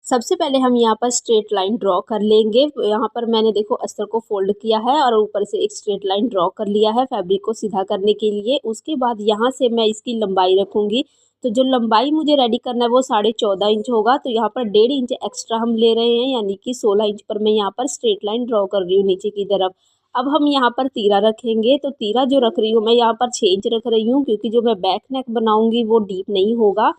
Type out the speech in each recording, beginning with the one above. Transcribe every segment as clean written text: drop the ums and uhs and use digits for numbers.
सबसे पहले हम यहाँ पर स्ट्रेट लाइन ड्रॉ कर लेंगे। यहाँ पर मैंने देखो अस्तर को फोल्ड किया है और ऊपर से एक स्ट्रेट लाइन ड्रॉ कर लिया है फैब्रिक को सीधा करने के लिए। उसके बाद यहाँ से मैं इसकी लंबाई रखूँगी। तो जो लंबाई मुझे रेडी करना है वो 14.5 इंच होगा। तो यहाँ पर 1.5 इंच एक्स्ट्रा हम ले रहे हैं, यानी कि 16 इंच पर मैं यहाँ पर स्ट्रेट लाइन ड्रॉ कर रही हूँ नीचे की तरफ। अब हम यहाँ पर तीरा रखेंगे। तो तीरा जो रख रही हूँ मैं यहाँ पर 6 इंच रख रही हूँ, क्योंकि जो मैं बैक नेक बनाऊँगी वो डीप नहीं होगा।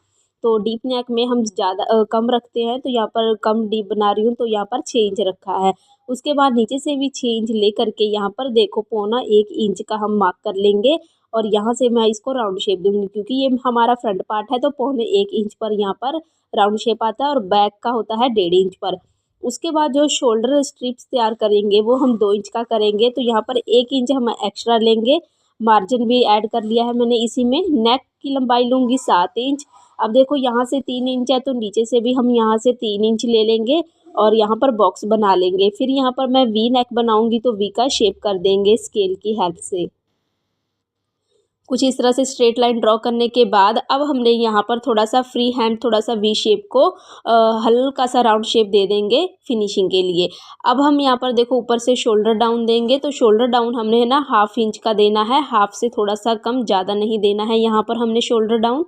तो डीप नेक में हम ज़्यादा कम रखते हैं, तो यहाँ पर कम डीप बना रही हूँ, तो यहाँ पर 6 इंच रखा है। उसके बाद नीचे से भी 6 इंच ले करके यहाँ पर देखो 1.25 इंच का हम मार्क कर लेंगे। और यहाँ से मैं इसको राउंड शेप दूंगी, क्योंकि ये हमारा फ्रंट पार्ट है। तो 1.25 इंच पर यहाँ पर राउंड शेप आता है और बैक का होता है 1.5 इंच पर। उसके बाद जो शोल्डर स्ट्रिप्स तैयार करेंगे वो हम 2 इंच का करेंगे। तो यहाँ पर 1 इंच हम एक्स्ट्रा लेंगे। मार्जिन भी ऐड कर लिया है मैंने इसी में। नेक की लंबाई लूँगी 7 इंच। अब देखो यहाँ से 3 इंच है, तो नीचे से भी हम यहाँ से 3 इंच ले लेंगे और यहाँ पर बॉक्स बना लेंगे। फिर यहाँ पर मैं वी नेक बनाऊंगी, तो वी का शेप कर देंगे स्केल की हेल्प से। कुछ इस तरह से स्ट्रेट लाइन ड्रॉ करने के बाद अब हमने यहाँ पर थोड़ा सा फ्री हैंड थोड़ा सा वी शेप को हल्का सा राउंड शेप दे देंगे फिनिशिंग के लिए। अब हम यहाँ पर देखो ऊपर से शोल्डर डाउन देंगे। तो शोल्डर डाउन हमने है ना 1/2 इंच का देना है, हाफ से थोड़ा सा कम, ज़्यादा नहीं देना है यहाँ पर हमने शोल्डर डाउन।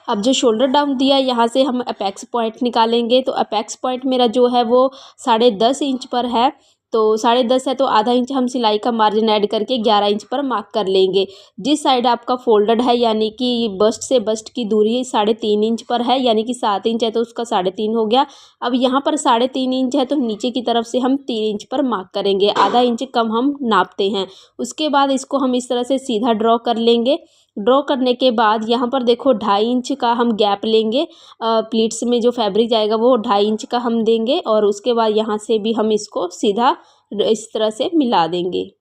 अब जो शोल्डर डाउन दिया यहाँ से हम अपेक्स पॉइंट निकालेंगे। तो अपेक्स पॉइंट मेरा जो है वो 10.5 इंच पर है। तो 10.5 है तो आधा इंच हम सिलाई का मार्जिन ऐड करके 11 इंच पर मार्क कर लेंगे। जिस साइड आपका फोल्डेड है, यानी कि बस्ट से बस्ट की दूरी 3.5 इंच पर है, यानी कि 7 इंच है तो उसका 3.5 हो गया। अब यहाँ पर 3.5 इंच है तो नीचे की तरफ से हम 3 इंच पर मार्क करेंगे, आधा इंच कम हम नापते हैं। उसके बाद इसको हम इस तरह से सीधा ड्रॉ कर लेंगे। ड्रॉ करने के बाद यहाँ पर देखो 2.5 इंच का हम गैप लेंगे। प्लीट्स में जो फैब्रिक जाएगा वो 2.5 इंच का हम देंगे और उसके बाद यहाँ से भी हम इसको सीधा इस तरह से मिला देंगे।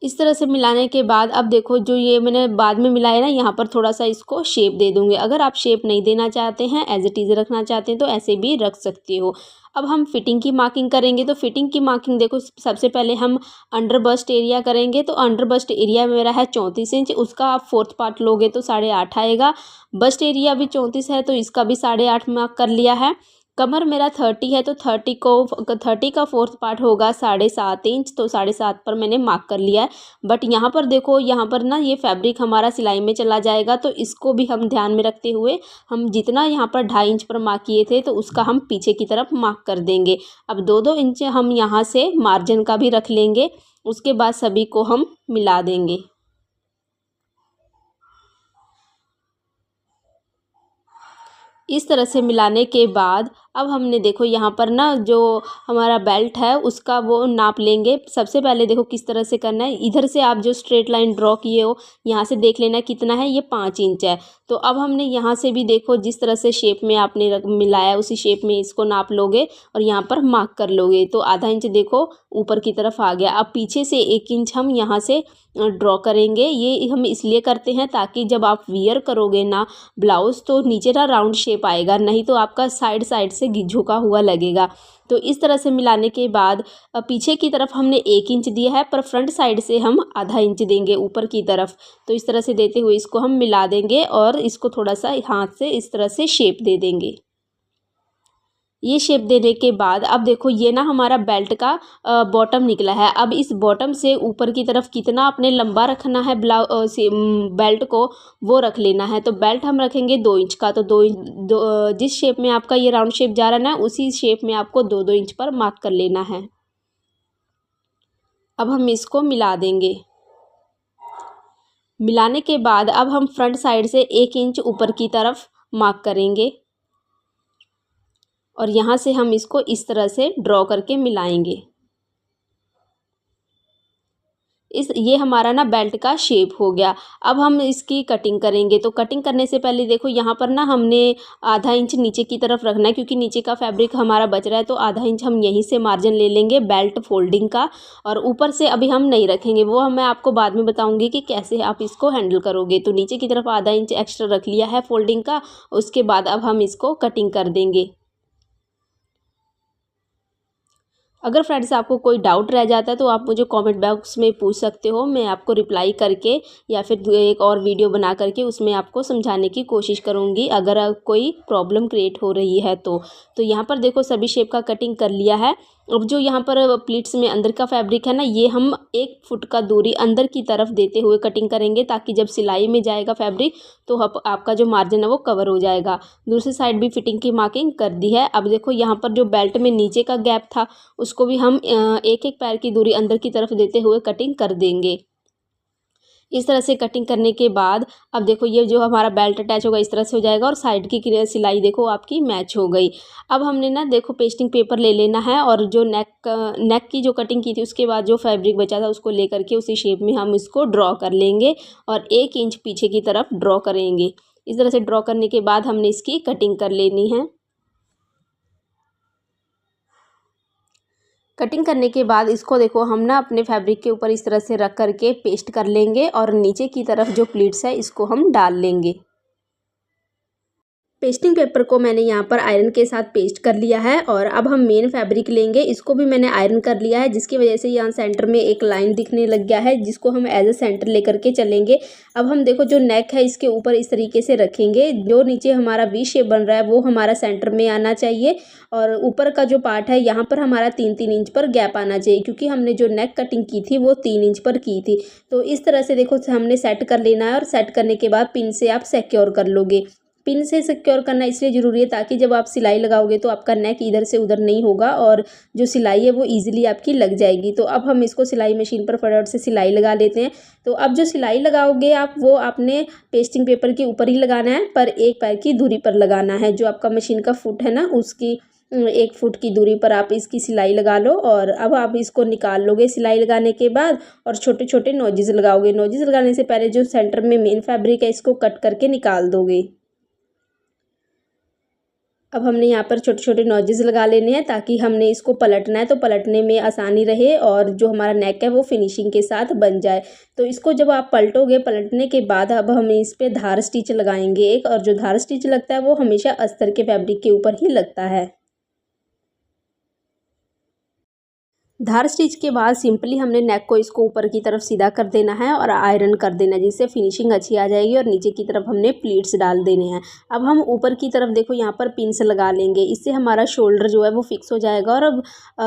इस तरह से मिलाने के बाद अब देखो जो ये मैंने बाद में मिलाया ना, यहाँ पर थोड़ा सा इसको शेप दे दूँगी। अगर आप शेप नहीं देना चाहते हैं, एज इट इज़ रखना चाहते हैं तो ऐसे भी रख सकते हो। अब हम फिटिंग की मार्किंग करेंगे। तो फिटिंग की मार्किंग देखो सबसे पहले हम अंडर बस्ट एरिया करेंगे। तो अंडर बस्ट एरिया मेरा है 34 इंच, उसका आप 4th पार्ट लोगे तो 8.5 आएगा। बस्ट एरिया भी 34 है तो इसका भी 8.5 मार्क कर लिया है। कमर मेरा 30 है तो 30 का 4th पार्ट होगा 7.5 इंच, तो 7.5 पर मैंने मार्क कर लिया है। बट यहाँ पर देखो, यहाँ पर ना ये फैब्रिक हमारा सिलाई में चला जाएगा, तो इसको भी हम ध्यान में रखते हुए हम जितना यहाँ पर 2.5 इंच पर मार्क किए थे तो उसका हम पीछे की तरफ मार्क कर देंगे। अब 2-2 इंच हम यहाँ से मार्जिन का भी रख लेंगे। उसके बाद सभी को हम मिला देंगे। इस तरह से मिलाने के बाद अब हमने देखो यहाँ पर ना जो हमारा बेल्ट है उसका वो नाप लेंगे। सबसे पहले देखो किस तरह से करना है। इधर से आप जो स्ट्रेट लाइन ड्रॉ किए हो यहाँ से देख लेना कितना है, ये 5 इंच है। तो अब हमने यहाँ से भी देखो जिस तरह से शेप में आपने मिलाया उसी शेप में इसको नाप लोगे और यहाँ पर मार्क कर लोगे। तो आधा इंच देखो ऊपर की तरफ आ गया। अब पीछे से 1 इंच हम यहाँ से ड्रॉ करेंगे। ये हम इसलिए करते हैं ताकि जब आप वियर करोगे ना ब्लाउज़ तो नीचे ना राउंड शेप आएगा, नहीं तो आपका साइड साइड से झुका हुआ लगेगा। तो इस तरह से मिलाने के बाद पीछे की तरफ हमने 1 इंच दिया है, पर फ्रंट साइड से हम आधा इंच देंगे ऊपर की तरफ। तो इस तरह से देते हुए इसको हम मिला देंगे और इसको थोड़ा सा हाथ से इस तरह से शेप दे देंगे। ये शेप देने के बाद अब देखो ये ना हमारा बेल्ट का बॉटम निकला है। अब इस बॉटम से ऊपर की तरफ कितना आपने लंबा रखना है बेल्ट को वो रख लेना है। तो बेल्ट हम रखेंगे 2 इंच का। तो 2 इंच जिस शेप में आपका ये राउंड शेप जा रहा है ना उसी शेप में आपको 2-2 इंच पर मार्क कर लेना है। अब हम इसको मिला देंगे। मिलाने के बाद अब हम फ्रंट साइड से 1 इंच ऊपर की तरफ मार्क करेंगे और यहाँ से हम इसको इस तरह से ड्रॉ करके मिलाएंगे। ये हमारा ना बेल्ट का शेप हो गया। अब हम इसकी कटिंग करेंगे। तो कटिंग करने से पहले देखो यहाँ पर ना हमने आधा इंच नीचे की तरफ रखना है, क्योंकि नीचे का फैब्रिक हमारा बच रहा है। तो आधा इंच हम यहीं से मार्जिन ले लेंगे बेल्ट फोल्डिंग का, और ऊपर से अभी हम नहीं रखेंगे, वो मैं आपको बाद में बताऊँगी कि कैसे आप इसको हैंडल करोगे। तो नीचे की तरफ आधा इंच एक्स्ट्रा रख लिया है फोल्डिंग का। उसके बाद अब हम इसको कटिंग कर देंगे। अगर फ्रेंड्स आपको कोई डाउट रह जाता है तो आप मुझे कमेंट बॉक्स में पूछ सकते हो, मैं आपको रिप्लाई करके या फिर एक और वीडियो बना करके उसमें आपको समझाने की कोशिश करूँगी अगर कोई प्रॉब्लम क्रिएट हो रही है तो यहाँ पर देखो सभी शेप का कटिंग कर लिया है। अब जो यहाँ पर प्लीट्स में अंदर का फैब्रिक है ना, ये हम 1 फुट का दूरी अंदर की तरफ देते हुए कटिंग करेंगे ताकि जब सिलाई में जाएगा फैब्रिक तो आपका जो मार्जिन है वो कवर हो जाएगा। दूसरी साइड भी फिटिंग की मार्किंग कर दी है। अब देखो यहाँ पर जो बेल्ट में नीचे का गैप था उसको भी हम एक एक पैर की दूरी अंदर की तरफ देते हुए कटिंग कर देंगे। इस तरह से कटिंग करने के बाद अब देखो ये जो हमारा बेल्ट अटैच होगा इस तरह से हो जाएगा और साइड की सिलाई देखो आपकी मैच हो गई। अब हमने ना देखो पेस्टिंग पेपर ले लेना है और जो नेक की जो कटिंग की थी उसके बाद जो फैब्रिक बचा था उसको लेकर के उसी शेप में हम इसको ड्रॉ कर लेंगे और 1 इंच पीछे की तरफ ड्रॉ करेंगे। इस तरह से ड्रॉ करने के बाद हमने इसकी कटिंग कर लेनी है। कटिंग करने के बाद इसको देखो हम ना अपने फैब्रिक के ऊपर इस तरह से रख करके पेस्ट कर लेंगे और नीचे की तरफ जो प्लीट्स है इसको हम डाल लेंगे। पेस्टिंग पेपर को मैंने यहाँ पर आयरन के साथ पेस्ट कर लिया है और अब हम मेन फैब्रिक लेंगे, इसको भी मैंने आयरन कर लिया है जिसकी वजह से यहाँ सेंटर में एक लाइन दिखने लग गया है जिसको हम एज ए सेंटर लेकर के चलेंगे। अब हम देखो जो नेक है इसके ऊपर इस तरीके से रखेंगे, जो नीचे हमारा वी शेप बन रहा है वो हमारा सेंटर में आना चाहिए और ऊपर का जो पार्ट है यहाँ पर हमारा 3-3 इंच पर गैप आना चाहिए क्योंकि हमने जो नेक कटिंग की थी वो 3 इंच पर की थी। तो इस तरह से देखो हमने सेट कर लेना है और सेट करने के बाद पिन से आप सिक्योर कर लोगे। पिन से सिक्योर करना इसलिए ज़रूरी है ताकि जब आप सिलाई लगाओगे तो आपका नेक इधर से उधर नहीं होगा और जो सिलाई है वो इजीली आपकी लग जाएगी। तो अब हम इसको सिलाई मशीन पर फटाफट से सिलाई लगा लेते हैं। तो अब जो सिलाई लगाओगे आप वो आपने पेस्टिंग पेपर के ऊपर ही लगाना है पर 1 पैर की दूरी पर लगाना है। जो आपका मशीन का फुट है ना उसकी 1 फुट की दूरी पर आप इसकी सिलाई लगा लो और अब आप इसको निकाल लोगे सिलाई लगाने के बाद और छोटे छोटे नोजेस लगाओगे। नोजेस लगाने से पहले जो सेंटर में मेन फैब्रिक है इसको कट करके निकाल दोगे। अब हमने यहाँ पर छोटे छोटे नॉजेस लगा लेने हैं ताकि हमने इसको पलटना है तो पलटने में आसानी रहे और जो हमारा नेक है वो फिनिशिंग के साथ बन जाए। तो इसको जब आप पलटोगे, पलटने के बाद अब हम इस पे धार स्टिच लगाएंगे एक, और जो धार स्टिच लगता है वो हमेशा अस्तर के फैब्रिक के ऊपर ही लगता है। धार स्टिच के बाद सिंपली हमने नेक को इसको ऊपर की तरफ सीधा कर देना है और आयरन कर देना है जिससे फिनिशिंग अच्छी आ जाएगी और नीचे की तरफ हमने प्लीट्स डाल देने हैं। अब हम ऊपर की तरफ देखो यहाँ पर पिन्स लगा लेंगे, इससे हमारा शोल्डर जो है वो फिक्स हो जाएगा और अब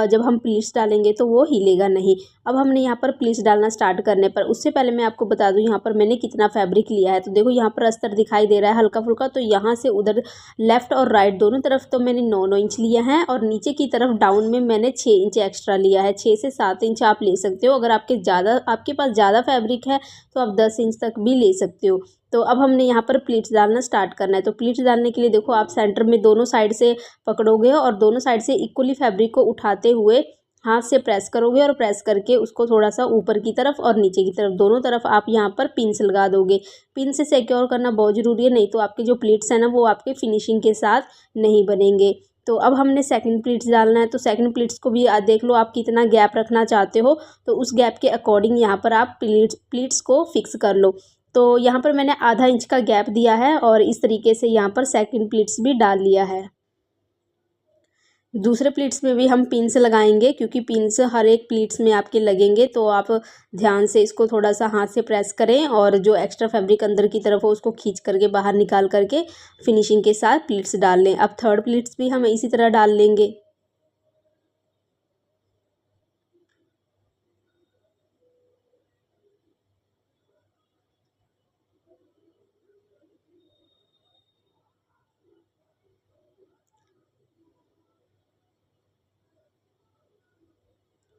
जब हम प्लीट्स डालेंगे तो वो हिलेगा नहीं। अब हमने यहाँ पर प्लीट्स डालना स्टार्ट करने पर उससे पहले मैं आपको बता दूँ यहाँ पर मैंने कितना फैब्रिक लिया है। तो देखो यहाँ पर अस्तर दिखाई दे रहा है हल्का फुल्का, तो यहाँ से उधर लेफ्ट और राइट दोनों तरफ तो मैंने 9-9 इंच लिया है और नीचे की तरफ डाउन में मैंने 6 इंच एक्स्ट्रा लिया है। 6 से 7 इंच आप ले सकते हो। अगर आपके पास ज़्यादा फैब्रिक है तो आप 10 इंच तक भी ले सकते हो। तो अब हमने यहाँ पर प्लीट्स डालना स्टार्ट करना है। तो प्लीट्स डालने के लिए देखो आप सेंटर में दोनों साइड से पकड़ोगे और दोनों साइड से इक्वली फैब्रिक को उठाते हुए हाथ से प्रेस करोगे और प्रेस करके उसको थोड़ा सा ऊपर की तरफ और नीचे की तरफ दोनों तरफ आप यहाँ पर पिन्स लगा दोगे। पिन से सिक्योर करना बहुत ज़रूरी है, नहीं तो आपके जो प्लीट्स हैं ना वो आपके फिनिशिंग के साथ नहीं बनेंगे। तो अब हमने सेकंड प्लीट्स डालना है। तो सेकंड प्लीट्स को भी देख लो आप कितना गैप रखना चाहते हो, तो उस गैप के अकॉर्डिंग यहाँ पर आप प्लीट्स को फिक्स कर लो। तो यहाँ पर मैंने आधा इंच का गैप दिया है और इस तरीके से यहाँ पर सेकंड प्लीट्स भी डाल लिया है। दूसरे प्लीट्स में भी हम पिन्स लगाएंगे क्योंकि पिन्स हर एक प्लीट्स में आपके लगेंगे, तो आप ध्यान से इसको थोड़ा सा हाथ से प्रेस करें और जो एक्स्ट्रा फैब्रिक अंदर की तरफ हो उसको खींच करके बाहर निकाल करके फिनिशिंग के साथ प्लीट्स डाल लें। अब थर्ड प्लीट्स भी हम इसी तरह डाल लेंगे।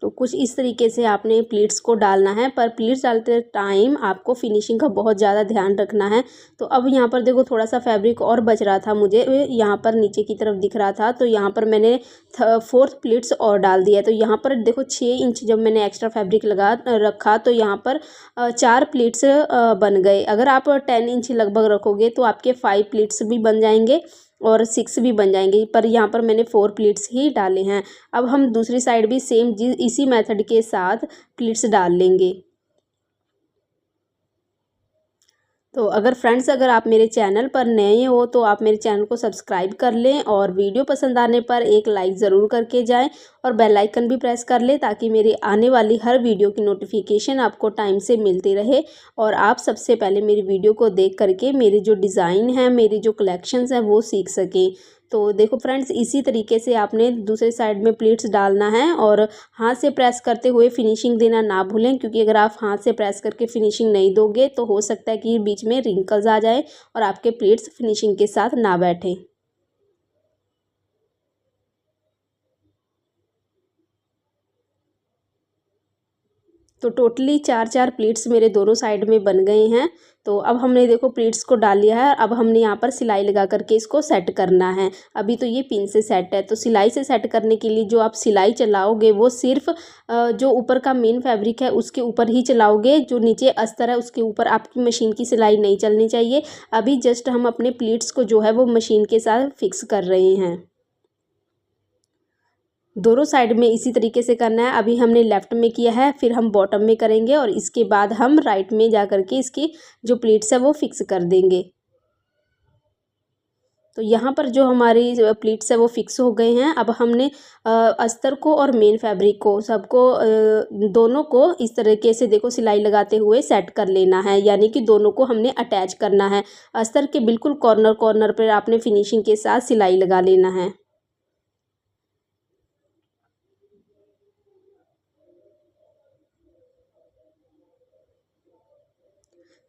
तो कुछ इस तरीके से आपने प्लीट्स को डालना है, पर प्लीट्स डालते टाइम आपको फिनिशिंग का बहुत ज़्यादा ध्यान रखना है। तो अब यहाँ पर देखो थोड़ा सा फैब्रिक और बच रहा था, मुझे यहाँ पर नीचे की तरफ दिख रहा था, तो यहाँ पर मैंने फोर्थ प्लीट्स और डाल दिया। तो यहाँ पर देखो 6 इंच जब मैंने एक्स्ट्रा फैब्रिक लगा रखा तो यहाँ पर 4 प्लीट्स बन गए। अगर आप 10 इंच लगभग रखोगे तो आपके 5 प्लीट्स भी बन जाएंगे और 6 भी बन जाएंगे, पर यहाँ पर मैंने 4 प्लीट्स ही डाले हैं। अब हम दूसरी साइड भी सेम इसी मेथड के साथ प्लीट्स डाल लेंगे। तो अगर आप मेरे चैनल पर नए हो तो आप मेरे चैनल को सब्सक्राइब कर लें और वीडियो पसंद आने पर एक लाइक ज़रूर करके जाएं और बेल आइकन भी प्रेस कर लें ताकि मेरी आने वाली हर वीडियो की नोटिफिकेशन आपको टाइम से मिलती रहे और आप सबसे पहले मेरी वीडियो को देख करके मेरे जो डिज़ाइन हैं, मेरी जो कलेक्शंस हैं वो सीख सकें। तो देखो फ्रेंड्स, इसी तरीके से आपने दूसरे साइड में प्लीट्स डालना है और हाथ से प्रेस करते हुए फिनिशिंग देना ना भूलें, क्योंकि अगर आप हाथ से प्रेस करके फिनिशिंग नहीं दोगे तो हो सकता है कि बीच में रिंकल्स आ जाए और आपके प्लीट्स फिनिशिंग के साथ ना बैठे। तो टोटली 4-4 प्लीट्स मेरे दोनों साइड में बन गए हैं। तो अब हमने देखो प्लीट्स को डाल लिया है। अब हमने यहाँ पर सिलाई लगा करके इसको सेट करना है। अभी तो ये पिन से सेट है, तो सिलाई से सेट करने के लिए जो आप सिलाई चलाओगे वो सिर्फ जो ऊपर का मेन फैब्रिक है उसके ऊपर ही चलाओगे। जो नीचे अस्तर है उसके ऊपर आपकी मशीन की सिलाई नहीं चलनी चाहिए। अभी जस्ट हम अपने प्लीट्स को जो है वो मशीन के साथ फिक्स कर रहे हैं। दोनों साइड में इसी तरीके से करना है। अभी हमने लेफ़्ट में किया है, फिर हम बॉटम में करेंगे और इसके बाद हम राइट में जा कर के इसकी जो प्लीट्स है वो फिक्स कर देंगे। तो यहाँ पर जो हमारी प्लीट्स है वो फिक्स हो गए हैं। अब हमने अस्तर को और मेन फैब्रिक को सबको दोनों को इस तरीके से देखो सिलाई लगाते हुए सेट कर लेना है, यानी कि दोनों को हमने अटैच करना है। अस्तर के बिल्कुल कॉर्नर कॉर्नर पर आपने फिनिशिंग के साथ सिलाई लगा लेना है।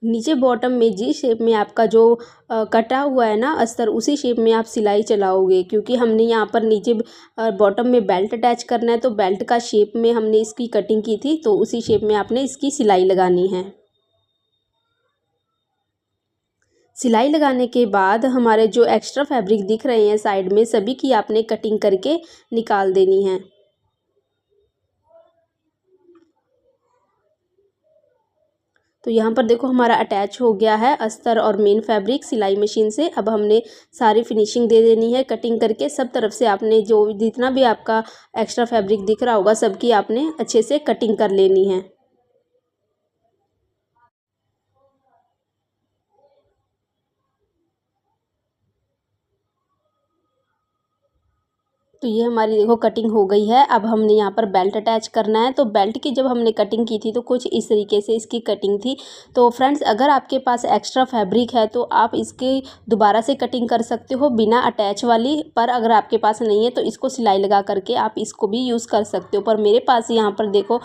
नीचे बॉटम में जिस शेप में आपका जो कटा हुआ है ना अस्तर, उसी शेप में आप सिलाई चलाओगे, क्योंकि हमने यहाँ पर नीचे बॉटम में बेल्ट अटैच करना है। तो बेल्ट का शेप में हमने इसकी कटिंग की थी, तो उसी शेप में आपने इसकी सिलाई लगानी है। सिलाई लगाने के बाद हमारे जो एक्स्ट्रा फैब्रिक दिख रहे हैं साइड में, सभी की आपने कटिंग करके निकाल देनी है। तो यहाँ पर देखो हमारा अटैच हो गया है अस्तर और मेन फैब्रिक सिलाई मशीन से। अब हमने सारी फिनिशिंग दे देनी है कटिंग करके। सब तरफ से आपने जो जितना भी आपका एक्स्ट्रा फैब्रिक दिख रहा होगा सबकी आपने अच्छे से कटिंग कर लेनी है। तो ये हमारी देखो कटिंग हो गई है। अब हमने यहाँ पर बेल्ट अटैच करना है। तो बेल्ट की जब हमने कटिंग की थी तो कुछ इस तरीके से इसकी कटिंग थी। तो फ्रेंड्स, अगर आपके पास एक्स्ट्रा फैब्रिक है तो आप इसकी दोबारा से कटिंग कर सकते हो बिना अटैच वाली, पर अगर आपके पास नहीं है तो इसको सिलाई लगा करके आप इसको भी यूज़ कर सकते हो। पर मेरे पास यहाँ पर देखो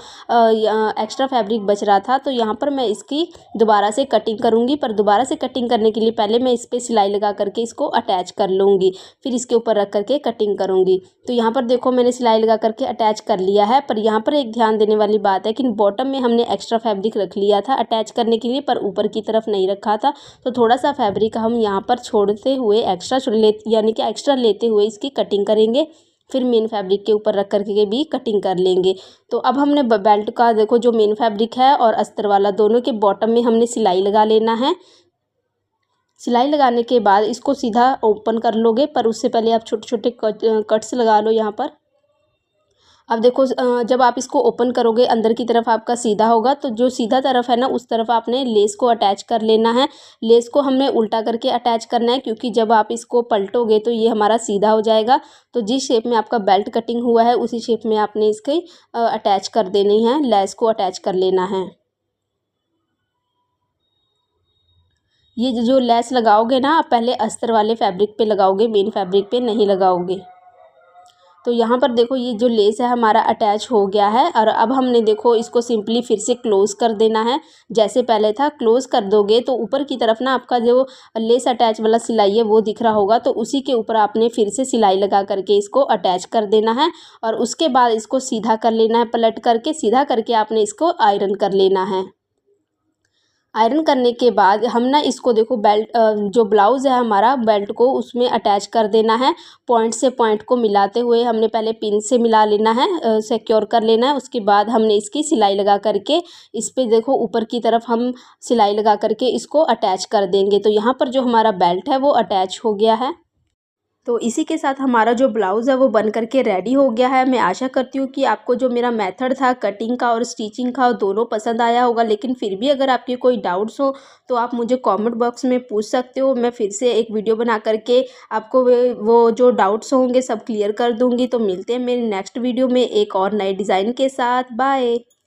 एक्स्ट्रा फैब्रिक बच रहा था, तो यहाँ पर मैं इसकी दोबारा से कटिंग करूँगी। पर दोबारा से कटिंग करने के लिए पहले मैं इस पर सिलाई लगा करके इसको अटैच कर लूँगी, फिर इसके ऊपर रख करके कटिंग करूँगी। तो यहाँ पर देखो मैंने सिलाई लगा करके अटैच कर लिया है। पर यहाँ पर एक ध्यान देने वाली बात है कि बॉटम में हमने एक्स्ट्रा फैब्रिक रख लिया था अटैच करने के लिए, पर ऊपर की तरफ नहीं रखा था। तो थोड़ा सा फैब्रिक हम यहाँ पर छोड़ते हुए यानी कि एक्स्ट्रा लेते हुए इसकी कटिंग करेंगे, फिर मेन फैब्रिक के ऊपर रख करके भी कटिंग कर लेंगे। तो अब हमने बेल्ट का देखो जो मेन फैब्रिक है और अस्तर वाला दोनों के बॉटम में हमने सिलाई लगा लेना है। सिलाई लगाने के बाद इसको सीधा ओपन कर लोगे, पर उससे पहले आप छोटे छोटे कट्स लगा लो यहाँ पर। अब देखो जब आप इसको ओपन करोगे अंदर की तरफ आपका सीधा होगा, तो जो सीधा तरफ है ना उस तरफ आपने लेस को अटैच कर लेना है। लेस को हमने उल्टा करके अटैच करना है, क्योंकि जब आप इसको पलटोगे तो ये हमारा सीधा हो जाएगा। तो जिस शेप में आपका बेल्ट कटिंग हुआ है उसी शेप में आपने इसके अटैच कर देनी है, लेस को अटैच कर लेना है। ये जो लेस लगाओगे ना आप पहले अस्तर वाले फैब्रिक पे लगाओगे, मेन फैब्रिक पे नहीं लगाओगे। तो यहाँ पर देखो ये जो लेस है हमारा अटैच हो गया है और अब हमने देखो इसको सिंपली फिर से क्लोज़ कर देना है। जैसे पहले था क्लोज़ कर दोगे तो ऊपर की तरफ ना आपका जो लेस अटैच वाला सिलाई है वो दिख रहा होगा, तो उसी के ऊपर आपने फिर से सिलाई लगा करके इसको अटैच कर देना है और उसके बाद इसको सीधा कर लेना है, पलट करके सीधा करके आपने इसको आयरन कर लेना है। आयरन करने के बाद हम ना इसको देखो बेल्ट जो ब्लाउज़ है हमारा बेल्ट को उसमें अटैच कर देना है। पॉइंट से पॉइंट को मिलाते हुए हमने पहले पिन से मिला लेना है, सिक्योर कर लेना है। उसके बाद हमने इसकी सिलाई लगा करके इस पे देखो ऊपर की तरफ हम सिलाई लगा करके इसको अटैच कर देंगे। तो यहाँ पर जो हमारा बेल्ट है वो अटैच हो गया है। तो इसी के साथ हमारा जो ब्लाउज़ है वो बन करके रेडी हो गया है। मैं आशा करती हूँ कि आपको जो मेरा मेथड था कटिंग का और स्टिचिंग का दोनों पसंद आया होगा। लेकिन फिर भी अगर आपके कोई डाउट्स हो तो आप मुझे कमेंट बॉक्स में पूछ सकते हो। मैं फिर से एक वीडियो बना करके आपको वो जो डाउट्स होंगे सब क्लियर कर दूँगी। तो मिलते हैं मेरी नेक्स्ट वीडियो में एक और नए डिज़ाइन के साथ। बाय।